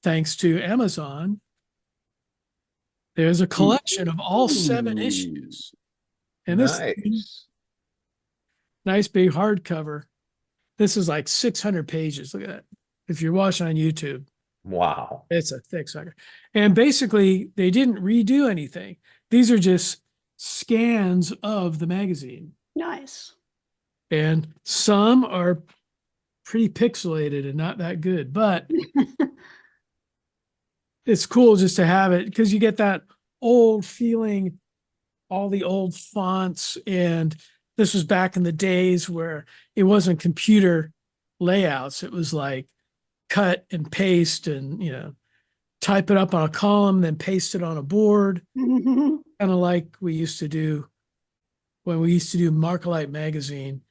thanks to Amazon, there's a collection of all 7 issues. And this nice big hardcover. This is like 600 pages. Look at that. If you're watching on YouTube. Wow. It's a thick sucker. And basically, they didn't redo anything. These are just scans of the magazine. Nice. And some are pretty pixelated and not that good, but it's cool just to have it because you get that old feeling, all the old fonts. And this was back in the days where it wasn't computer layouts. It was like cut and paste and, type it up on a column, then paste it on a board. Mm-hmm. Kind of like we used to do when we used to do Markolite magazine.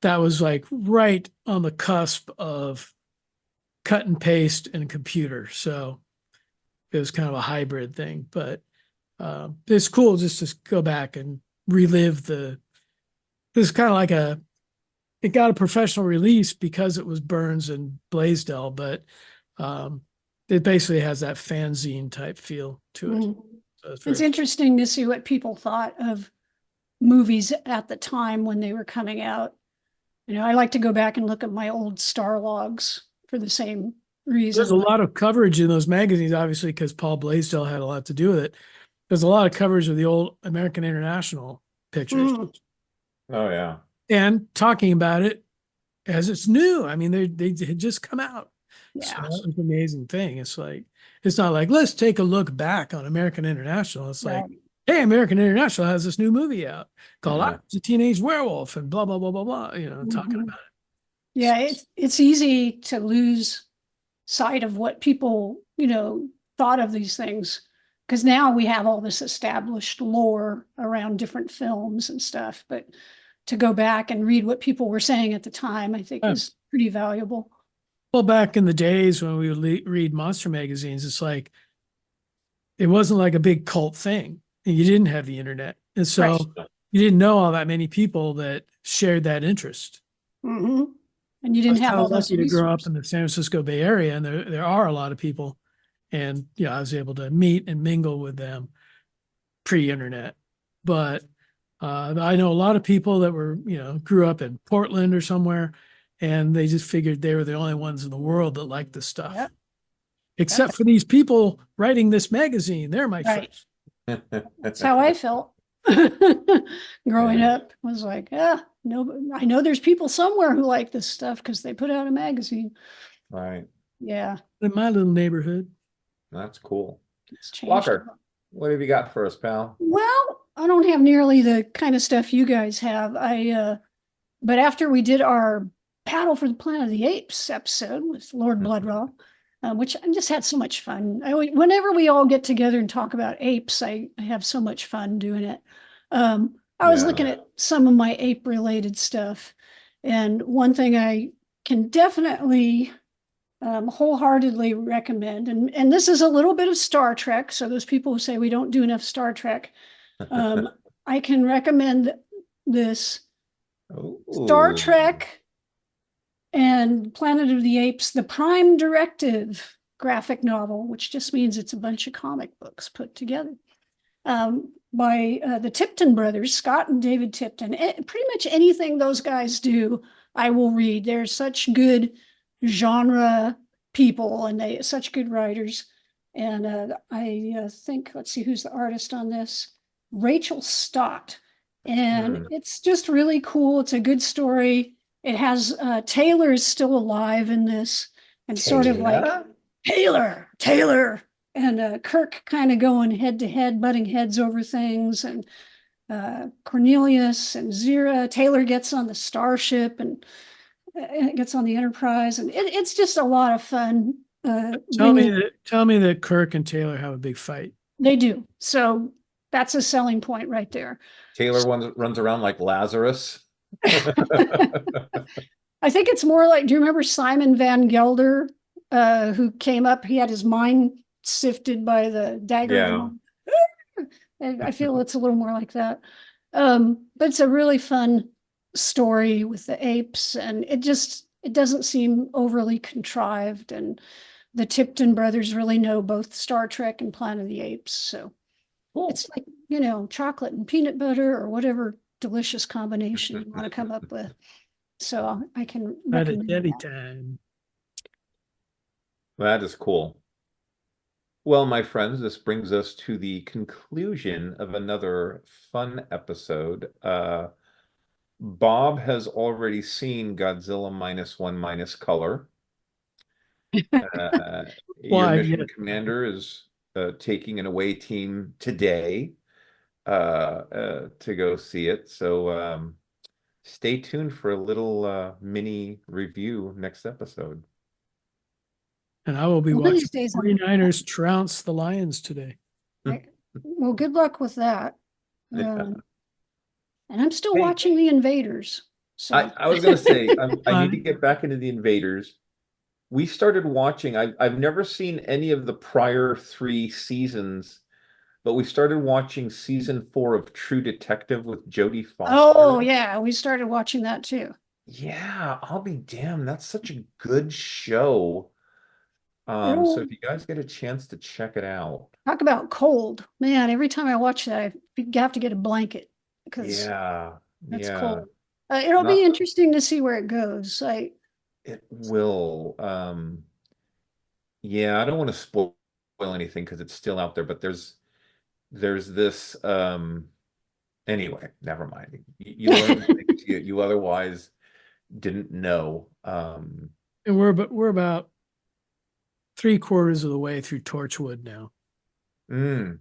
That was like right on the cusp of cut and paste and computer. So it was kind of a hybrid thing, but it's cool just to go back and relive this is kind of like it got a professional release because it was Burns and Blaisdell, but it basically has that fanzine type feel to it. Mm-hmm. So it's interesting to see what people thought of movies at the time when they were coming out. I like to go back and look at my old Star logs for the same reason. There's a lot of coverage in those magazines, obviously, because Paul Blaisdell had a lot to do with it. There's a lot of coverage of the old American International pictures. Mm. Oh, yeah. And talking about it as it's new. I mean, they had just come out. Yeah. So that was an amazing thing. It's not like, let's take a look back on American International. It's like, hey, American International has this new movie out called I Was a Teenage Werewolf and blah, blah, blah, blah, blah, talking about it. Yeah, it's easy to lose sight of what people, thought of these things. Because now we have all this established lore around different films and stuff. But to go back and read what people were saying at the time, I think is pretty valuable. Well, back in the days when we would read monster magazines, it's like, it wasn't like a big cult thing. And you didn't have the internet. And so you didn't know all that many people that shared that interest. Mm-hmm. And you didn't have all those lucky to grow up in the San Francisco Bay Area, and there are a lot of people. And I was able to meet and mingle with them pre-internet. But I know a lot of people that were, grew up in Portland or somewhere, and they just figured they were the only ones in the world that liked this stuff. Yep. Except for these people writing this magazine. They're my friends. That's how I felt growing up. Was like, no, I know there's people somewhere who like this stuff because they put out a magazine. Right. Yeah. In my little neighborhood. That's cool. It's changed. Walker, what have you got for us, pal? Well, I don't have nearly the kind of stuff you guys have. But after we did our Battle for the Planet of the Apes episode with Lord Bloodraw, which I just had so much fun. Whenever we all get together and talk about apes, I have so much fun doing it. I was looking at some of my ape-related stuff, and one thing I can definitely wholeheartedly recommend, and this is a little bit of Star Trek, so those people who say we don't do enough Star Trek, I can recommend this. Star Trek and Planet of the Apes, the Prime Directive graphic novel, which just means it's a bunch of comic books put together by the Tipton brothers, Scott and David Tipton. Pretty much anything those guys do, I will read. They're such good genre people, and they such good writers. And I think, let's see who's the artist on this, Rachel Stott. And it's just really cool. It's a good story. It has Taylor is still alive in this, and sort of like Taylor, and Kirk kind of going head to head, butting heads over things, and Cornelius and Zira. Taylor gets on the starship and gets on the Enterprise, and it's just a lot of fun. Tell me that Kirk and Taylor have a big fight. They do. So that's a selling point right there. Taylor runs around like Lazarus. I think it's more like, do you remember Simon Van Gelder, who came up? He had his mind sifted by the dagger. Yeah. And I feel it's a little more like that. But it's a really fun story with the apes, and it doesn't seem overly contrived. And the Tipton brothers really know both Star Trek and Planet of the Apes. So it's like, chocolate and peanut butter or whatever delicious combination you want to come up with. So I can recommend Debbie that. time. That is cool. Well, my friends, this brings us to the conclusion of another fun episode. Bob has already seen Godzilla -1 Color. Your mission commander is taking an away team today to go see it. So stay tuned for a little mini review next episode. And I will be One of watching these days, 49ers trounce the Lions today. Well, good luck with that. Yeah. And I'm still watching The Invaders. So I was going to say, I need to get back into The Invaders. We started watching, I've never seen any of the prior 3 seasons, but we started watching season 4 of True Detective with Jodie Foster. Oh, yeah, we started watching that too. Yeah, I'll be damned. That's such a good show. So if you guys get a chance to check it out. Talk about cold. Man, every time I watch that, I have to get a blanket because it's cold. It'll be interesting to see where it goes. It will. Yeah, I don't want to spoil anything because it's still out there, but there's this anyway, never mind. You learn things you otherwise didn't know. And we're about 3/4 of the way through Torchwood now. And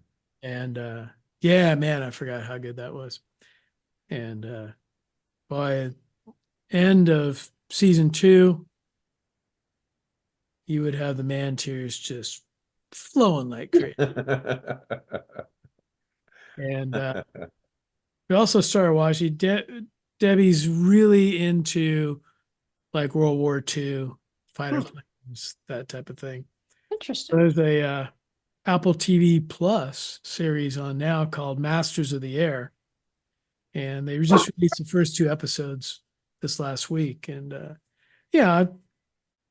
yeah, man, I forgot how good that was. And by end of season 2, you would have the man tears just flowing like crazy. And we also started watching. Debbie's really into like World War II fighter planes, that type of thing. Interesting. There's a Apple TV Plus series on now called Masters of the Air, and they just released the first 2 episodes this last week. And yeah,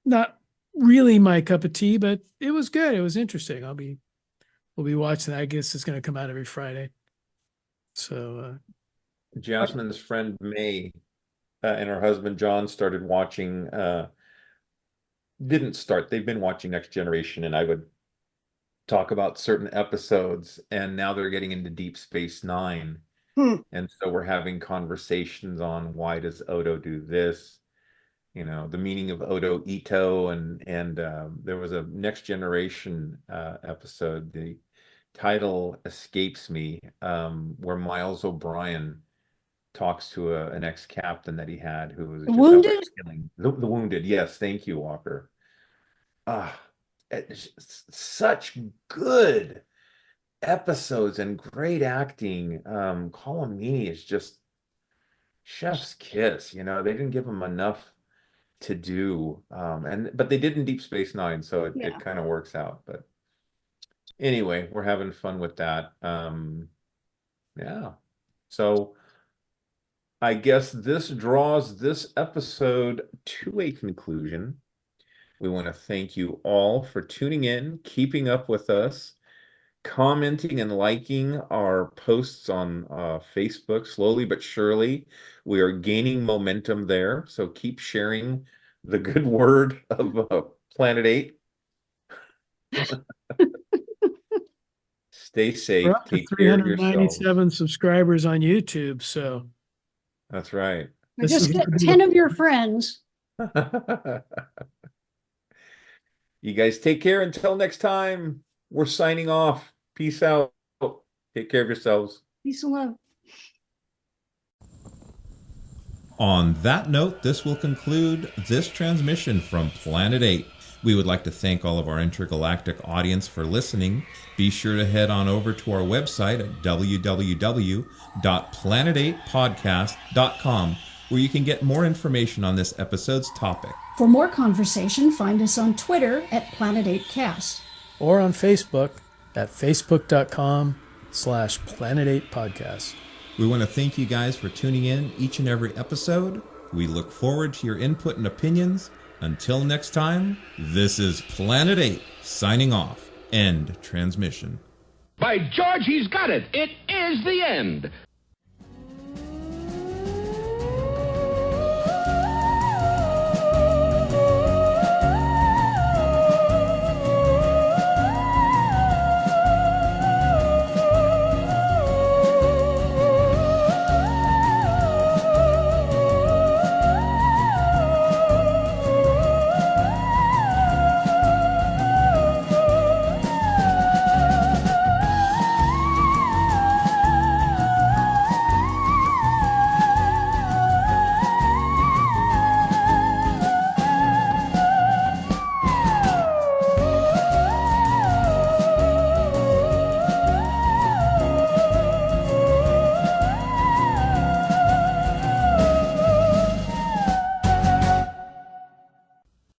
not really my cup of tea, but it was good. It was interesting. We'll be watching that. I guess it's going to come out every Friday. So Jasmine's friend May and her husband John started watching. Didn't start. They've been watching Next Generation, and I would talk about certain episodes. And now they're getting into Deep Space Nine, and so we're having conversations on why does Odo do this? The meaning of Odo Ito, and there was a Next Generation episode. The title escapes me, where Miles O'Brien talks to an ex-captain that he had who was just Wounded? The Wounded. Yes, thank you, Walker. It's such good episodes and great acting. Colomini is just chef's kiss. They didn't give him enough to do, but they did in Deep Space Nine, so it kind of works out. But anyway, we're having fun with that. Yeah. So I guess this draws this episode to a conclusion. We want to thank you all for tuning in, keeping up with us, commenting and liking our posts on Facebook. Slowly but surely, we are gaining momentum there. So keep sharing the good word of Planet 8. Stay safe. we're up to Take care of yourselves. 397 subscribers on YouTube. So That's right. Just get 10 of your friends. You guys take care until next time. We're signing off. Peace out. Take care of yourselves. Peace and love. On that note, this will conclude this transmission from Planet 8. We would like to thank all of our intergalactic audience for listening. Be sure to head on over to our website at www.planet8podcast.com, where you can get more information on this episode's topic. For more conversation, find us on Twitter at Planet 8 Cast. or on Facebook at facebook.com/Planet8Podcast. We want to thank you guys for tuning in each and every episode. We look forward to your input and opinions. Until next time, this is Planet 8 signing off. End transmission. By George, he's got it. It is the end.